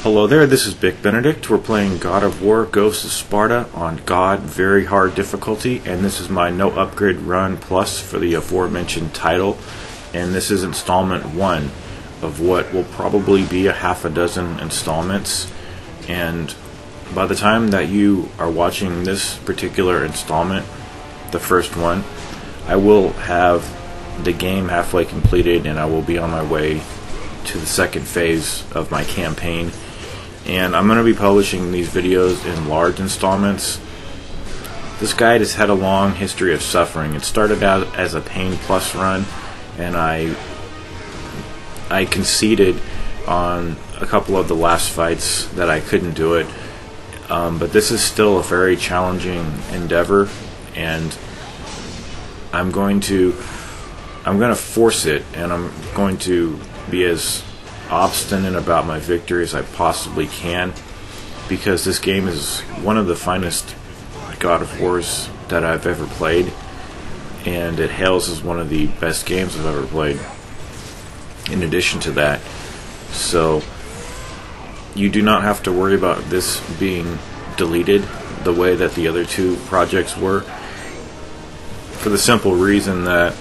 Hello there, this is Bick Benedict. We're playing God of War Ghosts of Sparta on God Very Hard difficulty, and this is my No Upgrade Run Plus for the aforementioned title, and this is installment 1 of what will probably be a half a dozen installments. And by the time that you are watching this particular installment, the first one, I will have the game halfway completed and I will be on my way to the second phase of my campaign. And I'm going to be publishing these videos in large installments. This guide has had a long history of suffering. It started out as a Pain Plus run, and I conceded on a couple of the last fights that I couldn't do it. But this is still a very challenging endeavor, and I'm going to force it, and I'm going to be as obstinate about my victory as I possibly can, because this game is one of the finest God of Wars that I've ever played, and it hails as one of the best games I've ever played in addition to that. So you do not have to worry about this being deleted the way that the other two projects were, for the simple reason that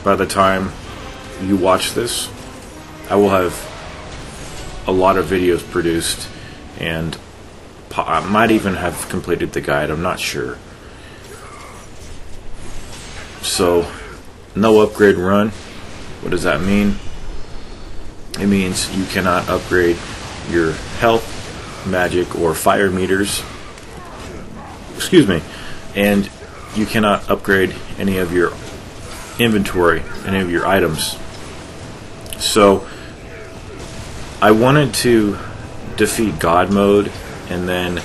by the time you watch this, I will have a lot of videos produced, and I might even have completed the guide, I'm not sure. So, no upgrade run. What does that mean? It means you cannot upgrade your health, magic, or fire meters. And you cannot upgrade any of your inventory, any of your items. So I wanted to defeat God mode and then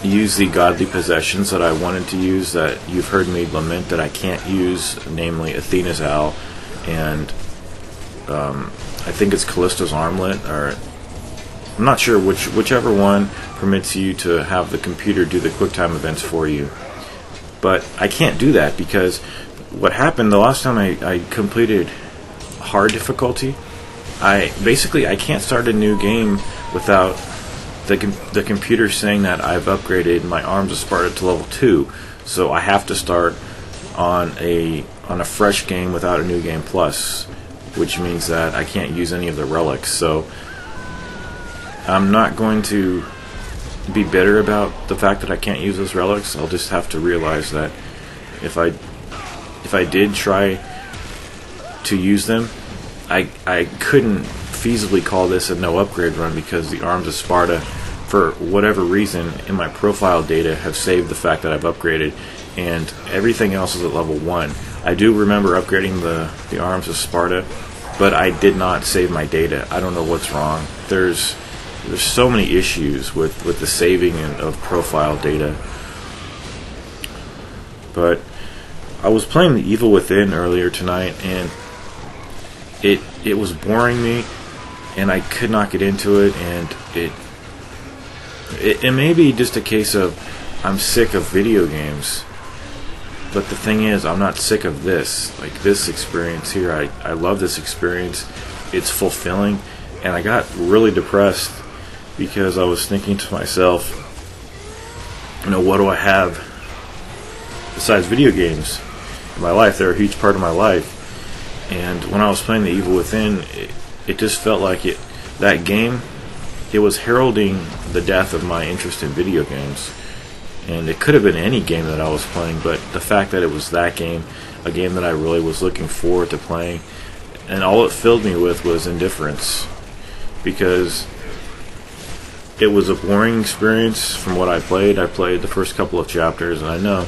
use the godly possessions that I wanted to use, that you've heard me lament that I can't use, namely Athena's Owl and I think it's Callisto's Armlet, or I'm not sure whichever one permits you to have the computer do the QuickTime events for you. But I can't do that because what happened the last time I completed hard difficulty, I can't start a new game without the computer saying that I've upgraded my Arms of Sparta to level 2. So I have to start on a fresh game without a new game plus, which means that I can't use any of the relics. So I'm not going to be bitter about the fact that I can't use those relics. I'll just have to realize that if I did try to use them, I couldn't feasibly call this a no upgrade run, because the Arms of Sparta, for whatever reason, in my profile data have saved the fact that I've upgraded, and everything else is at level 1. I do remember upgrading the Arms of Sparta, but I did not save my data. I don't know what's wrong. There's so many issues with the saving of profile data. But I was playing The Evil Within earlier tonight, and it was boring me, and I could not get into it, and it may be just a case of I'm sick of video games, but the thing is, I'm not sick of this. Like, this experience here, I love this experience. It's fulfilling, and I got really depressed because I was thinking to myself, what do I have besides video games in my life? They're a huge part of my life. And when I was playing The Evil Within, it just felt like that game, it was heralding the death of my interest in video games. And it could have been any game that I was playing, but the fact that it was that game, a game that I really was looking forward to playing, and all it filled me with was indifference, because it was a boring experience from what I played. I played the first couple of chapters, and I know,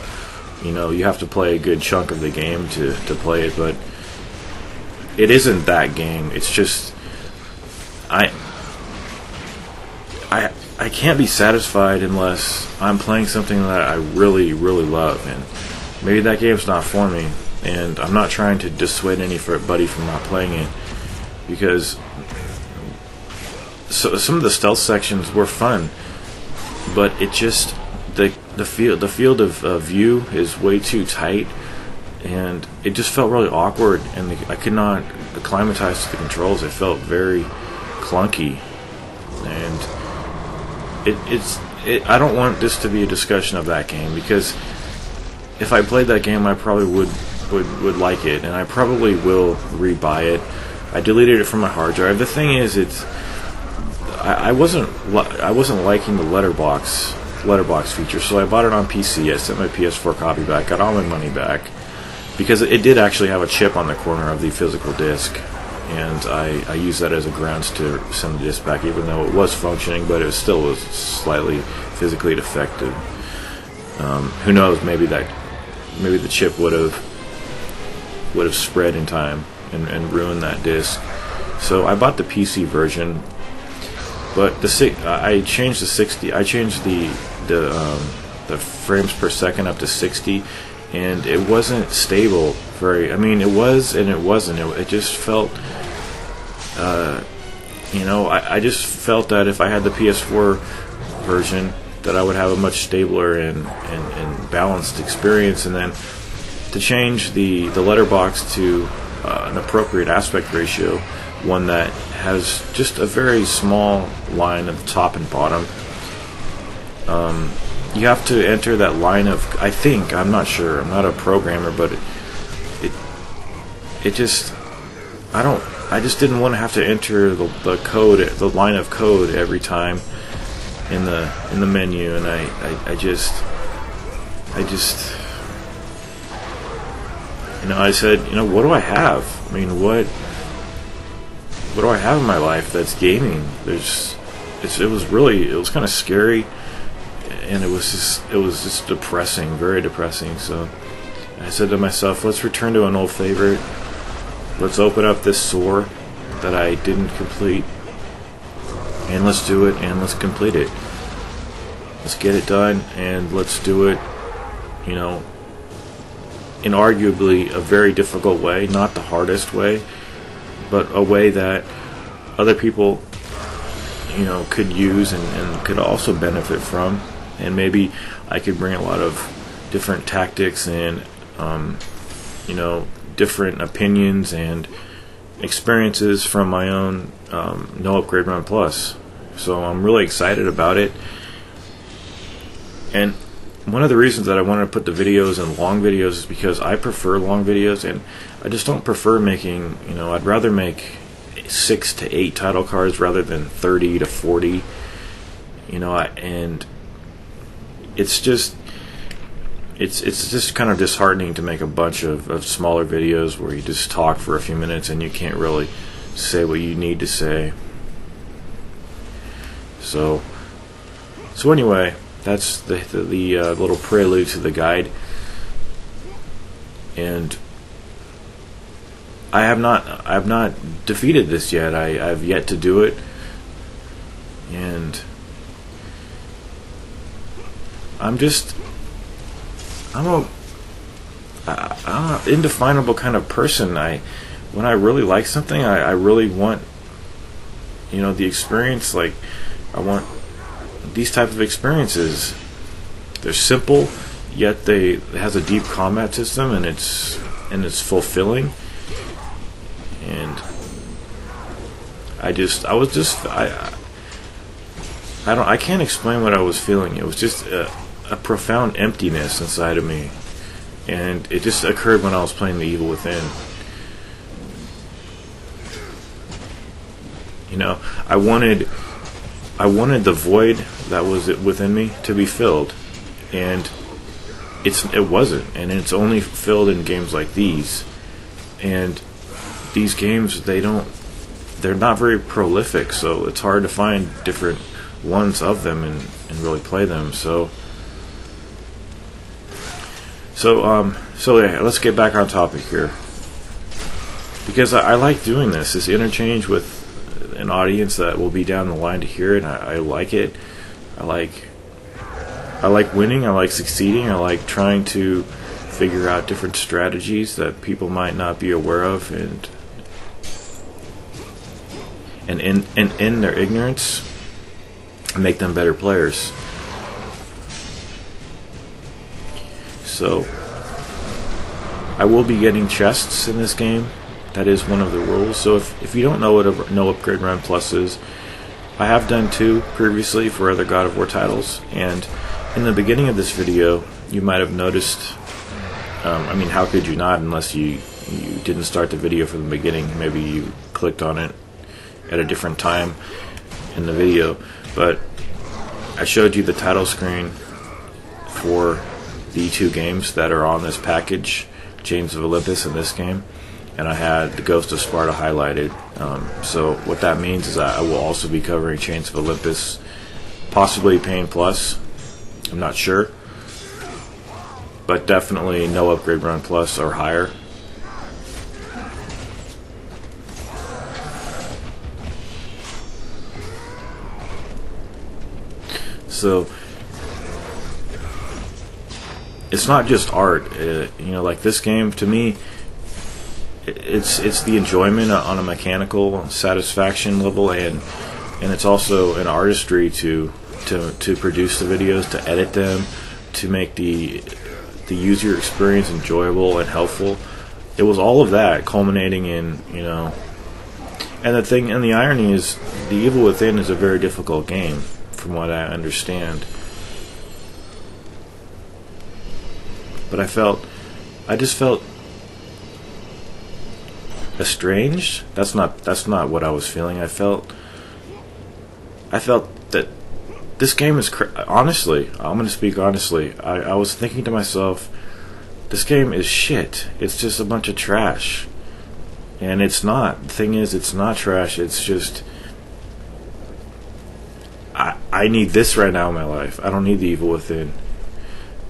you have to play a good chunk of the game to play it, but it isn't that game. It's just I can't be satisfied unless I'm playing something that I really, really love, and maybe that game's not for me. And I'm not trying to dissuade anybody from not playing it, because some of the stealth sections were fun, but it just the field of view is way too tight, and it just felt really awkward, and I could not acclimatize to the controls. It felt very, clunky, and I don't want this to be a discussion of that game, because if I played that game, I probably would like it, and I probably will rebuy it. I deleted it from my hard drive. The thing is, I wasn't liking the letterbox feature, so I bought it on PC. I sent my PS4 copy back, got all my money back, because it did actually have a chip on the corner of the physical disc, and I used that as a grounds to send the disc back, even though it was functioning, but it still was slightly physically defective. Who knows? Maybe the chip would have spread in time and ruined that disc. So I bought the PC version, but I changed the 60. I changed the frames per second up to 60, and it wasn't stable. I mean, it was and it wasn't. It just felt, I just felt that if I had the PS4 version, that I would have a much stabler and balanced experience. And then to change the letterbox to an appropriate aspect ratio, one that has just a very small line at the top and bottom. You have to enter that line of, I'm not sure, I'm not a programmer, but I just didn't want to have to enter the code, the line of code every time in the menu, and I just I said, what do I have? I mean, what do I have in my life that's gaming? It was kind of scary, and it was just depressing, very depressing. So I said to myself, let's return to an old favorite. Let's open up this SOAR that I didn't complete, and let's do it, and let's complete it. Let's get it done, and let's do it, in arguably a very difficult way, not the hardest way, but a way that other people, could use and could also benefit from. And maybe I could bring a lot of different tactics and, different opinions and experiences from my own No Upgrade Run Plus. So I'm really excited about it. And one of the reasons that I wanted to put the videos in long videos is because I prefer long videos, and I just don't prefer making, I'd rather make 6 to 8 title cards rather than 30 to 40, and it's just kind of disheartening to make a bunch of smaller videos where you just talk for a few minutes and you can't really say what you need to say. So anyway, that's the little prelude to the guide, and I have not defeated this yet. I've yet to do it, and I'm an indefinable kind of person. When I really like something, I really want, the experience. Like, I want these type of experiences. They're simple, yet it has a deep combat system, and it's fulfilling. And I can't explain what I was feeling. It was just a profound emptiness inside of me, and it just occurred when I was playing The Evil Within. I wanted the void that was within me to be filled, and it wasn't, and it's only filled in games like these. And these games, they're not very prolific, so it's hard to find different ones of them and really play them. So yeah, let's get back on topic here, because I like doing this interchange with an audience that will be down the line to hear it. I like it. I like winning. I like succeeding. I like trying to figure out different strategies that people might not be aware of, and in their ignorance, make them better players. So I will be getting chests in this game, That is one of the rules. So if you don't know what a no upgrade run plus is, I have done 2 previously for other God of War titles, and in the beginning of this video, you might have noticed, I mean, how could you not unless you didn't start the video from the beginning? Maybe you clicked on it at a different time in the video, but I showed you the title screen for the 2 games that are on this package, Chains of Olympus and this game, and I had the Ghost of Sparta highlighted. So what that means is I will also be covering Chains of Olympus, possibly Pain Plus, I'm not sure, but definitely no upgrade run plus or higher. So it's not just art, like this game to me, it's the enjoyment on a mechanical satisfaction level, and it's also an artistry to produce the videos, to edit them, to make the user experience enjoyable and helpful. It was all of that culminating in, and the irony is, The Evil Within is a very difficult game, from what I understand. But I just felt estranged. That's not what I was feeling. I felt that this game is honestly, I'm going to speak honestly, I was thinking to myself, this game is shit. It's just a bunch of trash. And it's not. The thing is, it's not trash. It's just, I need this right now in my life. I don't need The Evil Within.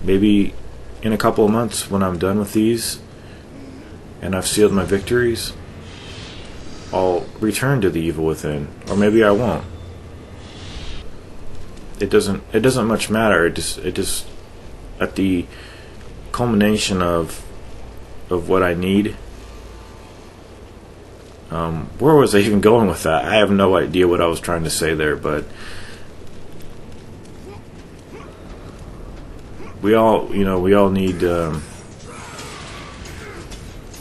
Maybe in a couple of months when I'm done with these and I've sealed my victories, I'll return to The Evil Within, or maybe I won't. It doesn't much matter. It just at the culmination of what I need. Where was I even going with that? I have no idea what I was trying to say there, but we all need.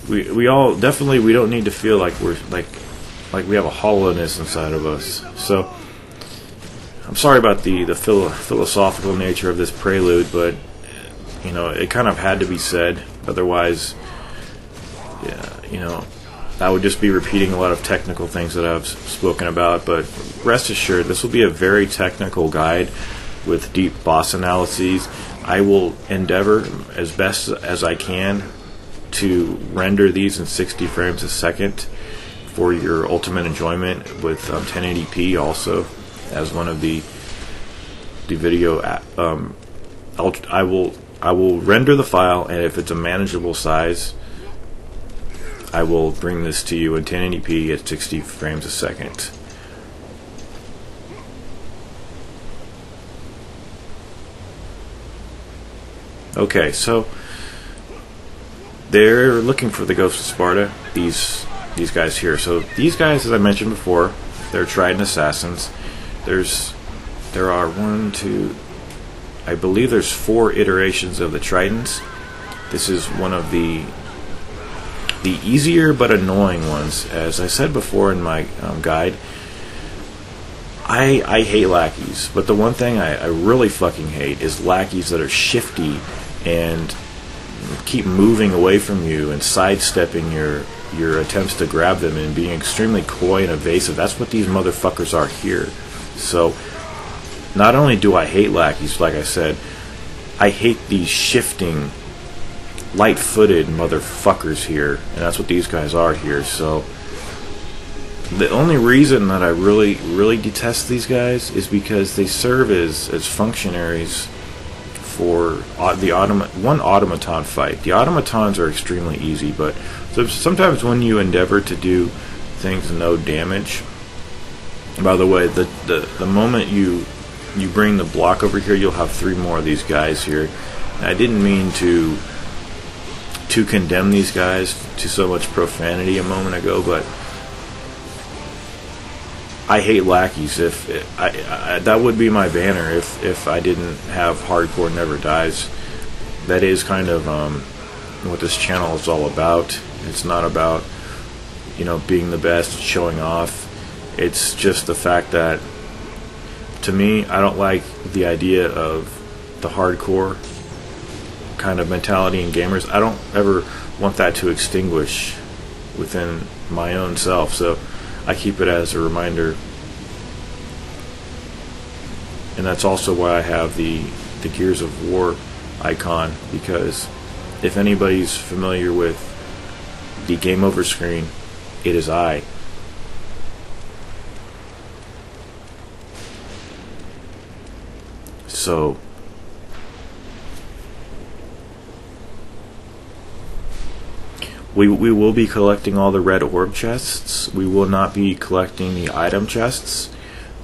We all definitely, we don't need to feel like we're like we have a hollowness inside of us. So I'm sorry about the philosophical nature of this prelude, but it kind of had to be said. Otherwise, that would just be repeating a lot of technical things that I've spoken about. But rest assured, this will be a very technical guide with deep boss analyses. I will endeavor as best as I can to render these in 60 frames a second for your ultimate enjoyment, with 1080p also as one of the video. I will render the file, and if it's a manageable size, I will bring this to you in 1080p at 60 frames a second. Okay, so they're looking for the Ghost of Sparta, these guys here. So these guys, as I mentioned before, they're Trident assassins. There are I believe there's 4 iterations of the Tridents. This is one of the easier but annoying ones. As I said before in my guide, I hate lackeys, but the one thing I really fucking hate is lackeys that are shifty and keep moving away from you and sidestepping your attempts to grab them and being extremely coy and evasive. That's what these motherfuckers are here. So not only do I hate lackeys, like I said, I hate these shifting, light-footed motherfuckers here, and that's what these guys are here. So the only reason that I really, really detest these guys is because they serve as functionaries for the one automaton fight. The automatons are extremely easy, but sometimes when you endeavor to do things no damage. By the way, the moment you bring the block over here, you'll have 3 more of these guys here. I didn't mean to condemn these guys to so much profanity a moment ago, but I hate lackeys. That would be my banner if I didn't have Hardcore Never Dies. That is kind of what this channel is all about. It's not about being the best, showing off. It's just the fact that, to me, I don't like the idea of the hardcore kind of mentality in gamers. I don't ever want that to extinguish within my own self, so I keep it as a reminder. And that's also why I have the Gears of War icon, because if anybody's familiar with the game over screen, it is I. So we will be collecting all the red orb chests. We will not be collecting the item chests,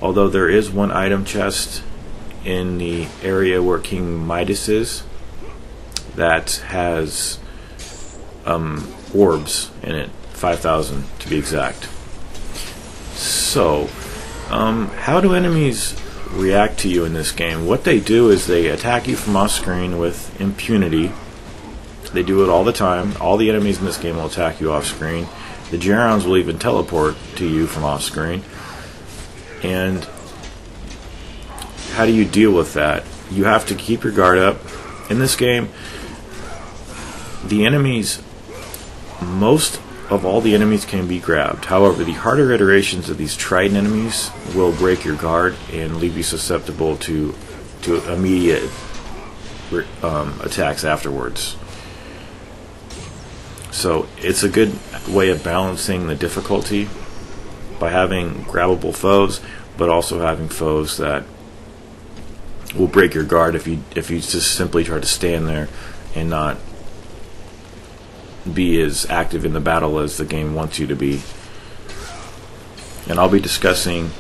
although there is one item chest in the area where King Midas is that has orbs in it, 5,000 to be exact. So how do enemies react to you in this game? What they do is they attack you from off screen with impunity. They do it all the time. All the enemies in this game will attack you off screen. The Gerons will even teleport to you from off screen. And how do you deal with that? You have to keep your guard up. In this game, the enemies, most of all the enemies can be grabbed. However, the harder iterations of these Trident enemies will break your guard and leave you susceptible to immediate attacks afterwards. So it's a good way of balancing the difficulty by having grabbable foes, but also having foes that will break your guard if you just simply try to stand there and not be as active in the battle as the game wants you to be. And I'll be discussing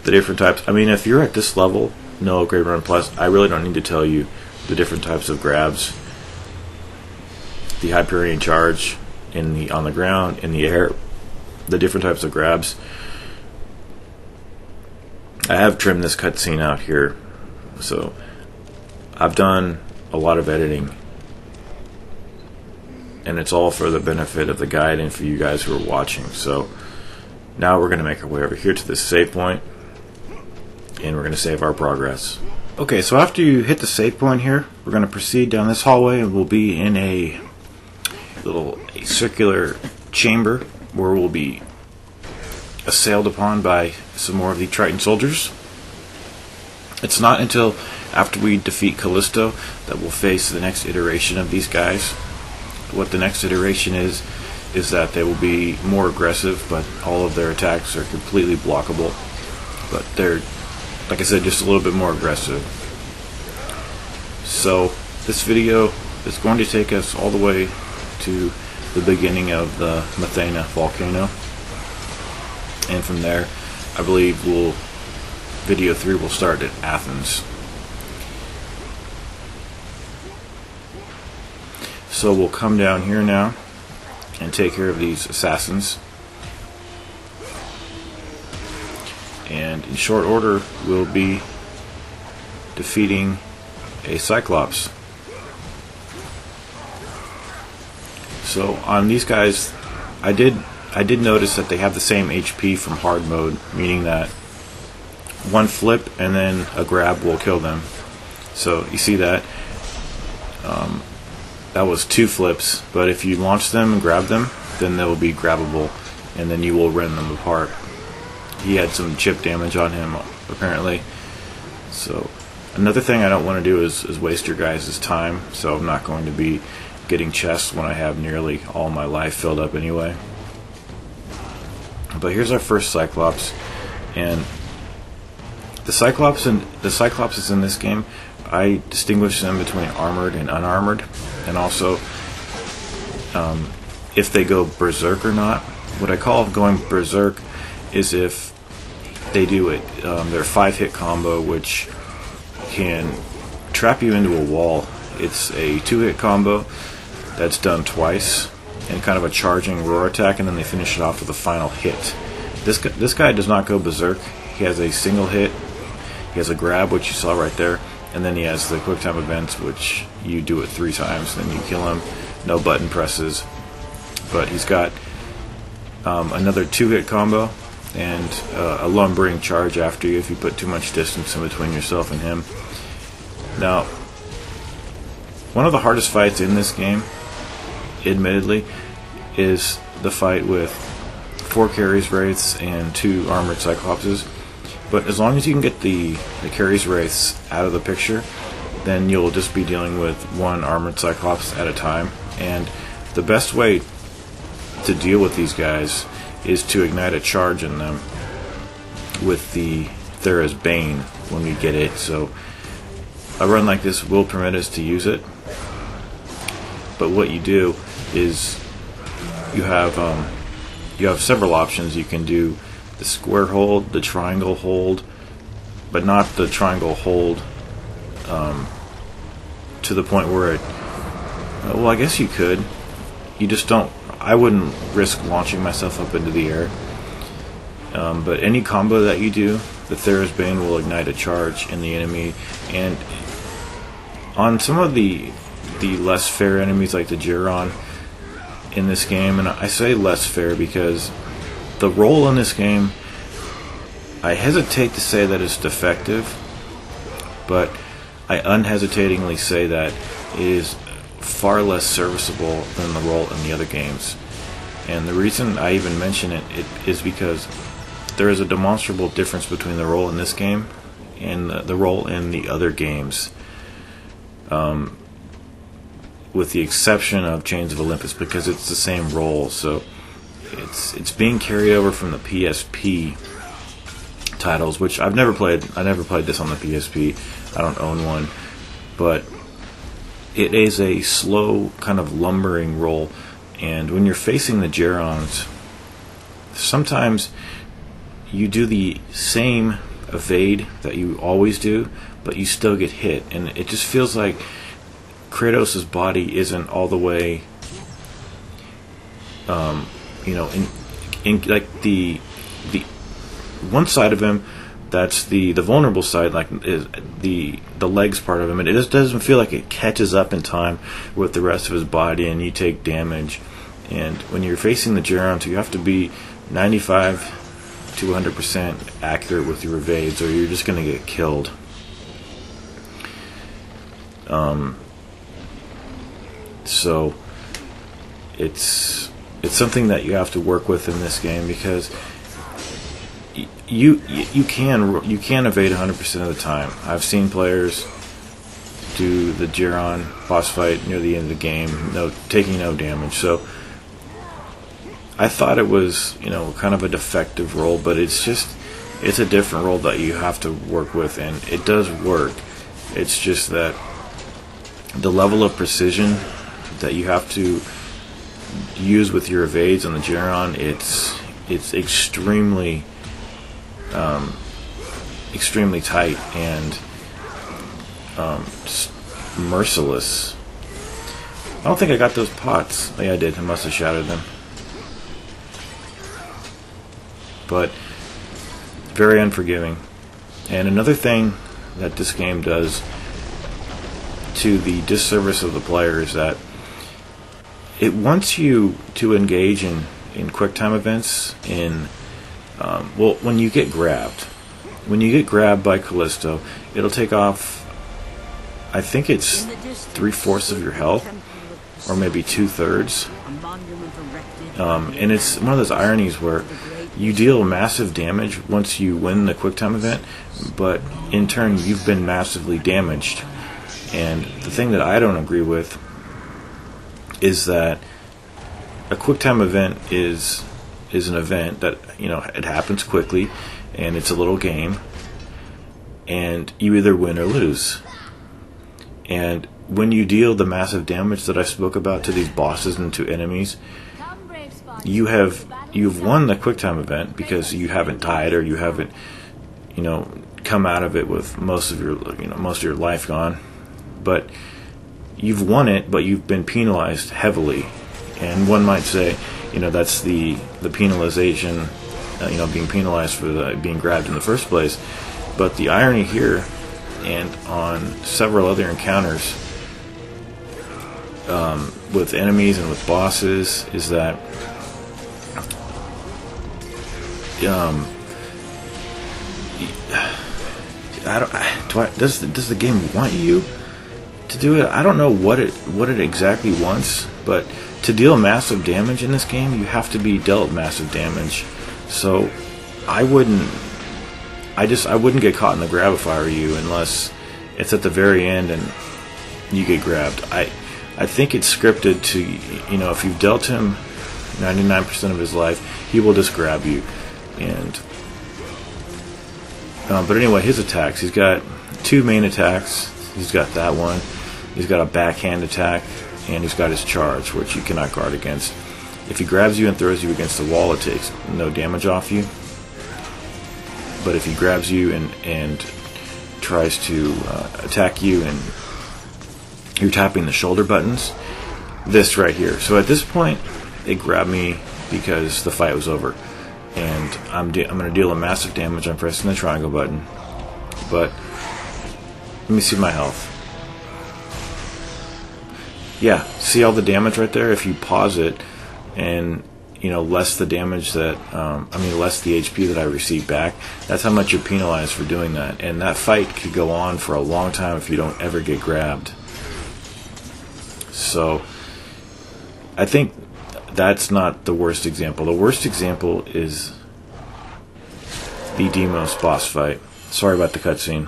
the different types. I mean, if you're at this level, no Great Run Plus, I really don't need to tell you the different types of grabs. The Hyperion Charge on the ground, in the air, the different types of grabs. I have trimmed this cutscene out here, so I've done a lot of editing, and it's all for the benefit of the guide and for you guys who are watching. So now we're going to make our way over here to this save point, and we're going to save our progress. Okay, so after you hit the save point here, we're going to proceed down this hallway, and we'll be in a circular chamber where we'll be assailed upon by some more of the Triton soldiers. It's not until after we defeat Callisto that we'll face the next iteration of these guys. What the next iteration is that they will be more aggressive, but all of their attacks are completely blockable. But they're, like I said, just a little bit more aggressive. So this video is going to take us all the way to the beginning of the Methana volcano, and from there I believe video 3 will start at Athens. So we'll come down here now and take care of these assassins, and in short order we'll be defeating a Cyclops. So on these guys, I did notice that they have the same HP from hard mode, meaning that one flip and then a grab will kill them. So you see that that was 2 flips, but if you launch them and grab them, then they will be grabbable, and then you will rend them apart. He had some chip damage on him apparently. So another thing I don't want to do is waste your guys' time, so I'm not going to be getting chests when I have nearly all my life filled up anyway. But here's our first Cyclops, and the Cyclopses in this game, I distinguish them between armored and unarmored, and also if they go berserk or not. What I call going berserk is if they do their 5-hit combo, which can trap you into a wall. It's a 2-hit combo that's done twice, and kind of a charging roar attack, and then they finish it off with a final hit. This guy does not go berserk. He has a single hit, he has a grab, which you saw right there, and then he has the quick time events, which you do it 3 times, then you kill him. No button presses, but he's got another 2-hit combo, and a lumbering charge after you if you put too much distance in between yourself and him. Now, one of the hardest fights in this game, admittedly, is the fight with 4 Carries Wraiths and 2 Armored Cyclopses. But as long as you can get the Carries Wraiths out of the picture, then you'll just be dealing with 1 Armored Cyclops at a time. And the best way to deal with these guys is to ignite a charge in them with the Thera's Bane when we get it. So a run like this will permit us to use it. But what you do is you have several options. You can do the square hold, the triangle hold, but not the triangle hold to the point where it... well, I guess you could. You just don't... I wouldn't risk launching myself up into the air. But any combo that you do, the Thera's Bane will ignite a charge in the enemy. And on some of the less fair enemies like the Giron in this game, and I say less fair because the roll in this game, I hesitate to say that it's defective, but I unhesitatingly say that it is far less serviceable than the roll in the other games. And the reason I even mention it is because there is a demonstrable difference between the roll in this game and the roll in the other games, with the exception of Chains of Olympus, because it's the same roll. So it's being carried over from the PSP titles, which I've never played. I never played this on the PSP. I don't own one, but it is a slow kind of lumbering roll. And when you're facing the Girons, sometimes you do the same evade that you always do, but you still get hit, and it just feels like Kratos' body isn't all the way, in like the one side of him that's the vulnerable side, like is the legs part of him, and it just doesn't feel like it catches up in time with the rest of his body, and you take damage. And when you're facing the Girons, you have to be 95 to 100% accurate with your evades, or you're just going to get killed. So it's something that you have to work with in this game, because you can evade 100% of the time. I've seen players do the Giron boss fight near the end of the game, taking no damage. So I thought it was, kind of a defective roll, but it's a different roll that you have to work with, and it does work. It's just that the level of precision that you have to use with your evades on the Giron, it's extremely tight and just merciless. I don't think I got those pots. Oh, yeah, I did. I must have shattered them. But very unforgiving. And another thing that this game does to the disservice of the player is that it wants you to engage in quick time events when you get grabbed. When you get grabbed by Callisto, it'll take off, I think it's 3/4 of your health, or maybe 2/3. And it's one of those ironies where you deal massive damage once you win the quick time event, but in turn you've been massively damaged. And the thing that I don't agree with is that a quick time event is an event that, it happens quickly, and it's a little game, and you either win or lose. And when you deal the massive damage that I spoke about to these bosses and to enemies, you've won the quick time event because you haven't died, or you haven't, come out of it with most of your life gone. But you've won it, but you've been penalized heavily. And one might say, that's the penalization, being penalized for being grabbed in the first place. But the irony here, and on several other encounters with enemies and with bosses, is that does the game want you to do it? I don't know what it exactly wants, but to deal massive damage in this game, you have to be dealt massive damage. So I wouldn't get caught in the grab if I were you, unless it's at the very end and you get grabbed. I think it's scripted to, if you've dealt him 99% of his life, he will just grab you. And but anyway, his attacks, he's got 2 main attacks. He's got that one. He's got a backhand attack, and he's got his charge, which you cannot guard against. If he grabs you and throws you against the wall, it takes no damage off you. But if he grabs you and tries to attack you, and you're tapping the shoulder buttons, this right here. So at this point, it grabbed me because the fight was over, and I'm going to deal a massive damage. I'm pressing the triangle button, but let me see my health. Yeah, see all the damage right there? If you pause it and less the damage that less the HP that I received back, that's how much you're penalized for doing that. And that fight could go on for a long time if you don't ever get grabbed. So I think that's not the worst example. The worst example is the Demos boss fight. Sorry about the cutscene.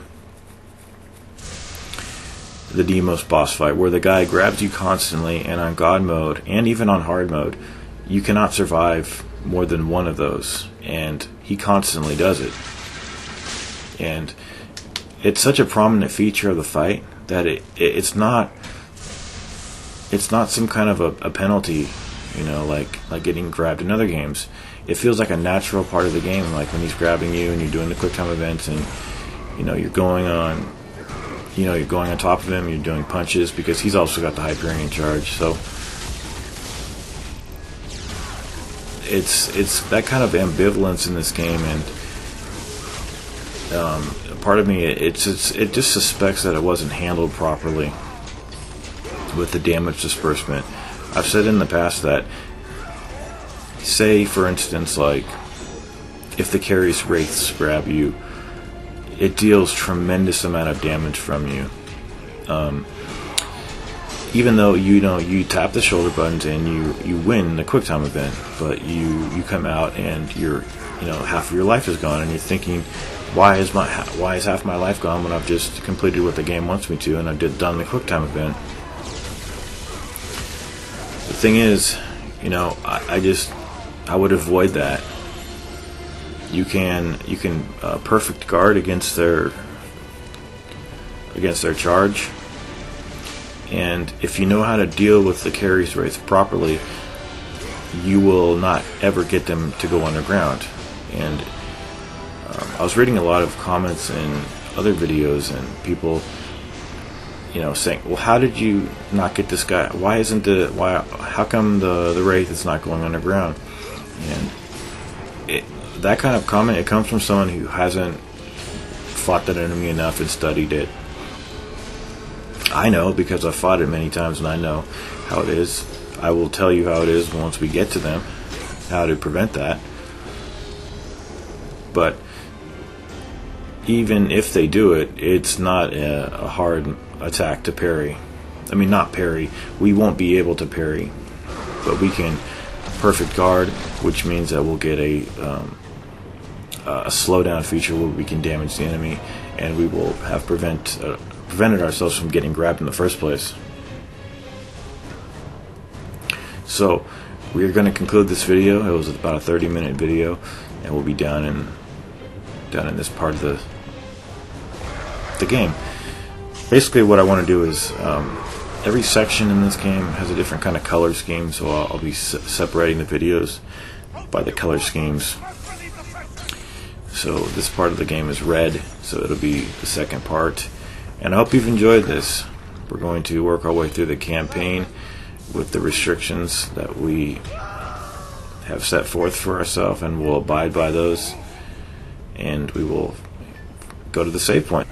The Demos boss fight, where the guy grabs you constantly, and on God mode, and even on hard mode, you cannot survive more than one of those, and he constantly does it. And it's such a prominent feature of the fight that it's not some kind of a penalty, like getting grabbed in other games. It feels like a natural part of the game, like when he's grabbing you and you're doing the quick time events, and you're going on top of him, you're doing punches, because he's also got the Hyperion charge. So it's that kind of ambivalence in this game, and part of me it just suspects that it wasn't handled properly with the damage disbursement. I've said in the past that, say for instance, like if the Carries Wraiths grab you, it deals tremendous amount of damage from you. Even though you tap the shoulder buttons and you win the quick time event, but you come out and you're half of your life is gone, and you're thinking, why is half my life gone when I've just completed what the game wants me to, and I've done the quick time event. The thing is, I would avoid that. You can perfect guard against their charge, and if you know how to deal with the Carries Wraith properly, you will not ever get them to go underground. And I was reading a lot of comments in other videos, and people saying, well, how did you not get this guy? How come the Wraith is not going underground? And that kind of comment, it comes from someone who hasn't fought that enemy enough and studied it. I know, because I've fought it many times, and I know how it is. I will tell you how it is once we get to them, how to prevent that. But even if they do it, it's not a hard attack to parry. I mean, not parry. We won't be able to parry, but we can perfect guard, which means that we'll get a slowdown feature where we can damage the enemy, and we will have prevented ourselves from getting grabbed in the first place. So we are going to conclude this video. It was about a 30-minute video, and we'll be down in this part of the game. Basically, what I want to do is every section in this game has a different kind of color scheme, so I'll be separating the videos by the color schemes. So this part of the game is red, so it'll be the second part. And I hope you've enjoyed this. We're going to work our way through the campaign with the restrictions that we have set forth for ourselves, and we'll abide by those, and we will go to the save point.